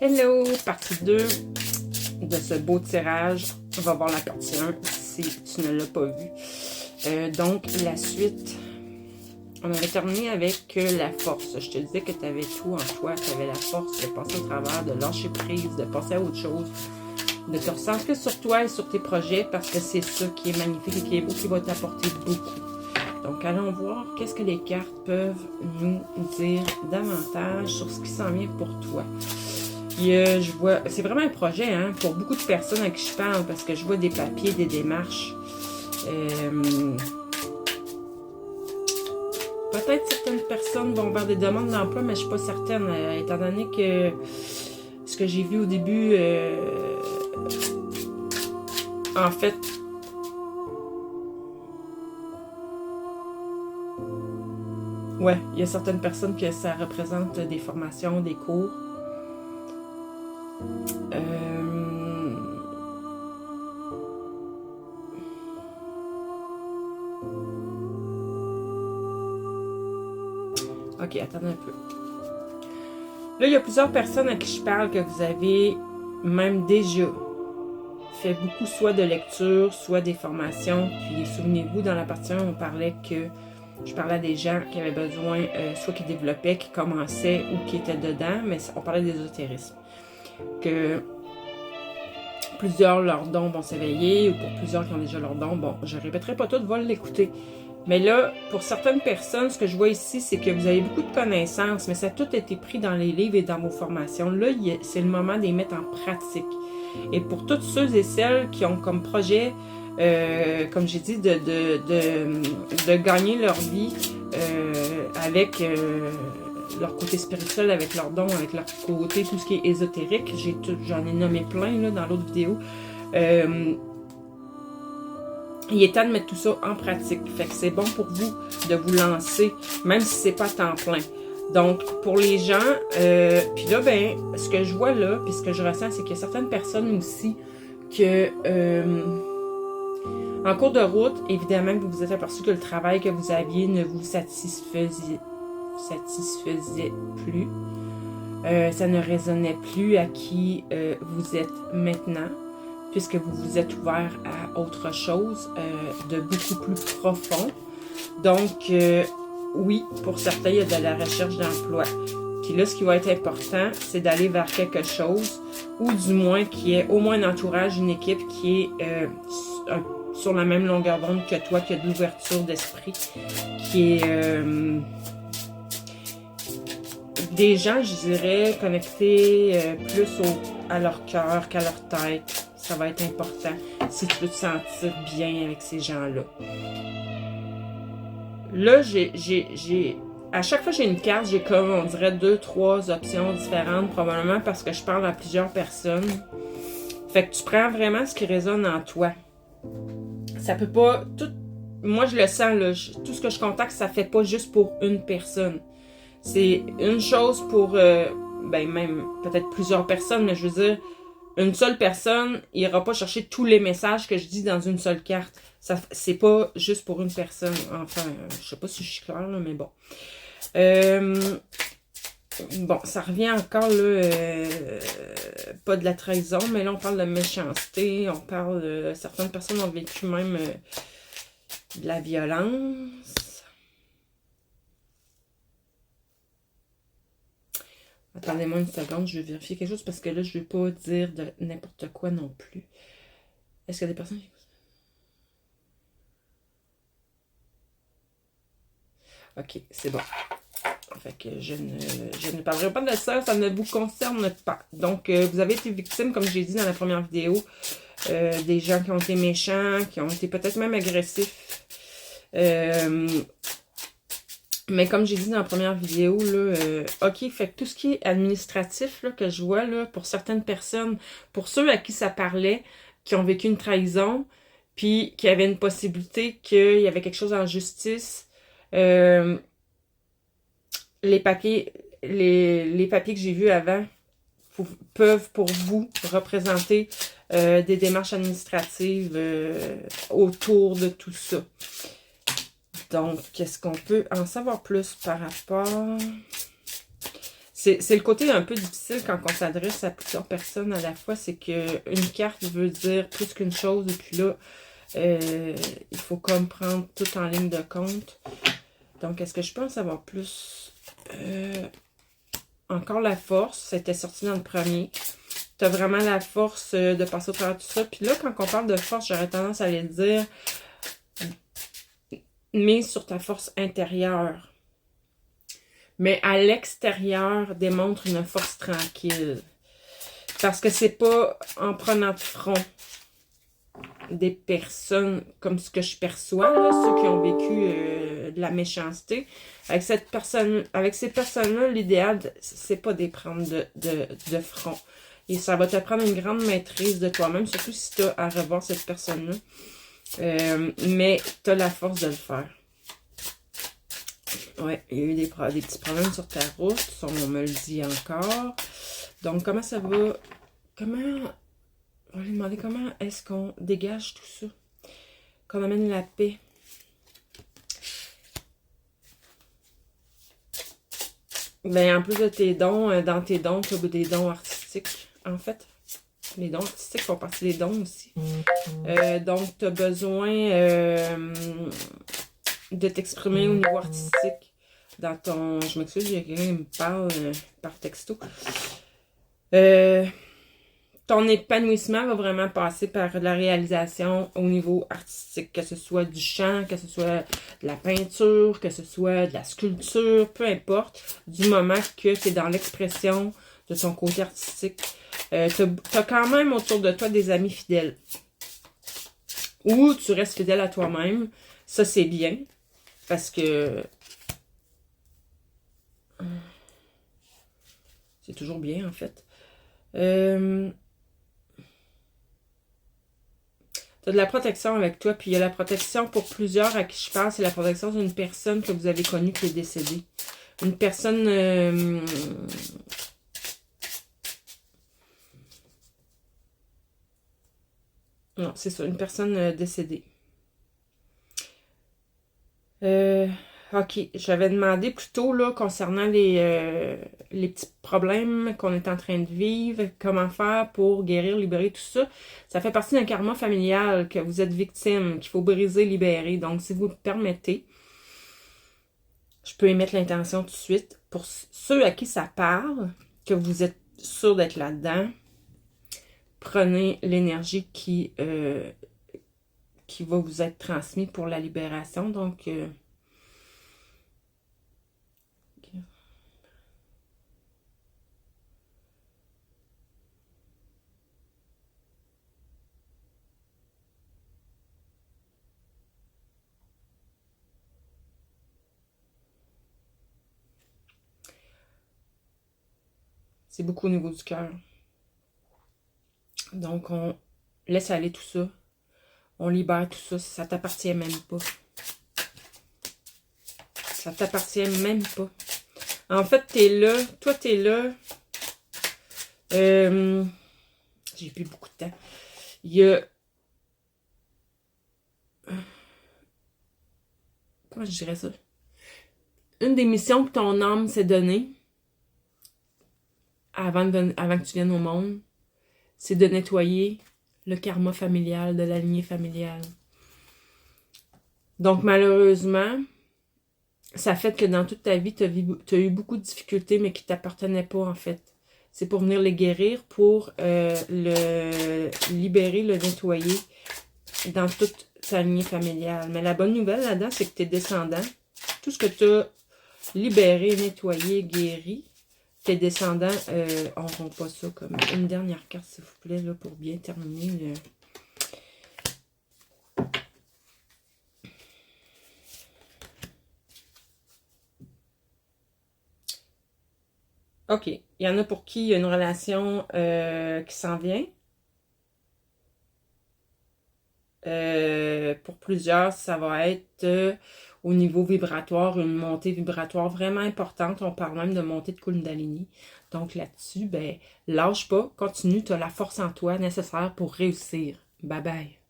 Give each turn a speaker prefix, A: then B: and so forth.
A: Hello, partie 2 de ce beau tirage. On va voir la partie 1 si tu ne l'as pas vu. Donc, la suite, on avait terminé avec la force. Je te disais que tu avais tout en toi, tu avais la force de passer au travers, de lâcher prise, de passer à autre chose, de te recentrer sur toi et sur tes projets parce que c'est ça qui est magnifique et qui est beau, qui va t'apporter beaucoup. Donc, allons voir qu'est-ce que les cartes peuvent nous dire davantage sur ce qui s'en vient pour toi. Je vois, c'est vraiment un projet hein, pour beaucoup de personnes à qui je parle parce que je vois des papiers, des démarches. Peut-être certaines personnes vont vers des demandes d'emploi, mais je ne suis pas certaine, étant donné que ce que j'ai vu au début, en fait, ouais, il y a certaines personnes que ça représente des formations, des cours. Ok, attendez un peu. Là, il y a plusieurs personnes à qui je parle que vous avez même déjà fait beaucoup soit de lecture, soit des formations. Puis souvenez-vous, dans la partie 1, on parlait que je parlais à des gens qui avaient besoin, soit qui développaient, qui commençaient ou qui étaient dedans, mais on parlait d'ésotérisme. Que plusieurs leurs dons vont s'éveiller, ou pour plusieurs qui ont déjà leurs dons, bon, je ne répéterai pas tout, va l'écouter. Mais là, pour certaines personnes, ce que je vois ici, c'est que vous avez beaucoup de connaissances, mais ça a tout été pris dans les livres et dans vos formations. Là, c'est le moment de les mettre en pratique. Et pour toutes ceux et celles qui ont comme projet, comme j'ai dit, de gagner leur vie avec leur côté spirituel, avec leurs dons, avec leur côté, tout ce qui est ésotérique, j'en ai nommé plein là, dans l'autre vidéo. Il est temps de mettre tout ça en pratique. Fait que c'est bon pour vous de vous lancer, même si c'est pas temps plein. Donc, pour les gens, puis là, ben, ce que je vois là, puis ce que je ressens, c'est qu'il y a certaines personnes aussi que, en cours de route, évidemment, vous vous êtes aperçu que le travail que vous aviez ne vous satisfaisait plus. Ça ne résonnait plus à qui vous êtes maintenant, puisque vous vous êtes ouvert à autre chose de beaucoup plus profond. Donc, oui, pour certains, il y a de la recherche d'emploi. Puis là, ce qui va être important, c'est d'aller vers quelque chose, ou du moins qui est au moins un entourage, une équipe qui est sur la même longueur d'onde que toi, qui a de l'ouverture d'esprit, qui est des gens, je dirais, connectés plus à leur cœur qu'à leur tête. Ça va être important si tu veux te sentir bien avec ces gens-là. Là, à chaque fois que j'ai une carte, j'ai comme, on dirait, 2-3 options différentes, probablement parce que je parle à plusieurs personnes. Fait que tu prends vraiment ce qui résonne en toi. Ça peut pas... moi, je le sens, là, tout ce que je contacte, ça fait pas juste pour une personne. C'est une chose pour, ben même, peut-être plusieurs personnes, mais je veux dire, une seule personne n'ira pas chercher tous les messages que je dis dans une seule carte. C'est pas juste pour une personne. Enfin, je sais pas si je suis claire, là, mais bon. Bon, ça revient encore, là, pas de la trahison, mais là, on parle de méchanceté. On parle, certaines personnes ont vécu même de la violence. Attendez-moi une seconde, je vais vérifier quelque chose parce que là, je ne vais pas dire de n'importe quoi non plus. Est-ce qu'il y a des personnes qui... Ok, c'est bon. Fait que je ne parlerai pas de ça, ça ne vous concerne pas. Donc, vous avez été victime, comme j'ai dit dans la première vidéo, des gens qui ont été méchants, qui ont été peut-être même agressifs. Mais comme j'ai dit dans la première vidéo, là, ok, fait que tout ce qui est administratif là, que je vois là, pour certaines personnes, pour ceux à qui ça parlait, qui ont vécu une trahison, puis qui avaient une possibilité qu'il y avait quelque chose en justice, les papiers que j'ai vus avant peuvent pour vous représenter des démarches administratives autour de tout ça. Donc, qu'est-ce qu'on peut en savoir plus par rapport... C'est le côté un peu difficile quand on s'adresse à plusieurs personnes à la fois, c'est que une carte veut dire plus qu'une chose, et puis là, il faut comme prendre tout en ligne de compte. Donc, est-ce que je peux en savoir plus? Encore la force, c'était sorti dans le premier. Tu as vraiment la force de passer au travers de tout ça. Puis là, quand on parle de force, j'aurais tendance à aller dire mise sur ta force intérieure. Mais à l'extérieur, démontre une force tranquille. Parce que c'est pas en prenant de front des personnes comme ce que je perçois, là, ceux qui ont vécu de la méchanceté. Avec ces personnes-là, l'idéal, c'est pas de les prendre de front. Et ça va te prendre une grande maîtrise de toi-même, surtout si tu as à revoir cette personne-là. Mais tu as la force de le faire. Ouais, il y a eu des petits problèmes sur ta route, on me le dit encore. Donc, comment ça va? Comment... On va lui demander comment est-ce qu'on dégage tout ça? Qu'on amène la paix. Ben, en plus de tes dons, dans tes dons, tu as des dons artistiques, en fait. Les dons artistiques font partie des dons aussi. Donc, tu as besoin de t'exprimer au niveau artistique dans ton... Je m'excuse, il y a quelqu'un qui me parle par texto. Ton épanouissement va vraiment passer par la réalisation au niveau artistique, que ce soit du chant, que ce soit de la peinture, que ce soit de la sculpture, peu importe, du moment que tu es dans l'expression de ton côté artistique. Tu as quand même autour de toi des amis fidèles. Ou tu restes fidèle à toi-même. Ça, c'est bien. Parce que c'est toujours bien, en fait. Tu as de la protection avec toi, puis il y a la protection pour plusieurs à qui je parle, c'est la protection d'une personne que vous avez connue qui est décédée. Une personne... Non, c'est ça, une personne décédée. Ok, j'avais demandé plus tôt, là, concernant les petits problèmes qu'on est en train de vivre, comment faire pour guérir, libérer tout ça. Ça fait partie d'un karma familial que vous êtes victime, qu'il faut briser, libérer. Donc, si vous me permettez, je peux émettre l'intention tout de suite. Pour ceux à qui ça parle, que vous êtes sûr d'être là-dedans, prenez l'énergie qui va vous être transmise pour la libération. Donc, c'est beaucoup au niveau du cœur. Donc, on laisse aller tout ça. On libère tout ça. Ça t'appartient même pas. Ça t'appartient même pas. En fait, t'es là. Toi, t'es là. J'ai plus beaucoup de temps. Il y a... Comment je dirais ça? Une des missions que ton âme s'est donnée avant que tu viennes au monde, c'est de nettoyer le karma familial, de la lignée familiale. Donc, malheureusement, ça fait que dans toute ta vie, tu as eu beaucoup de difficultés, mais qui ne t'appartenaient pas, en fait. C'est pour venir les guérir, pour le libérer, le nettoyer dans toute ta lignée familiale. Mais la bonne nouvelle là-dedans, c'est que tes descendants, tout ce que tu as libéré, nettoyé, guéri, tes descendants n'auront pas ça. Comme une dernière carte, s'il vous plaît, là, pour bien terminer. OK. Il y en a pour qui il y a une relation qui s'en vient. Pour plusieurs, ça va être au niveau vibratoire, une montée vibratoire vraiment importante. On parle même de montée de Kundalini. Donc là-dessus, ben, lâche pas, continue, tu as la force en toi nécessaire pour réussir. Bye bye.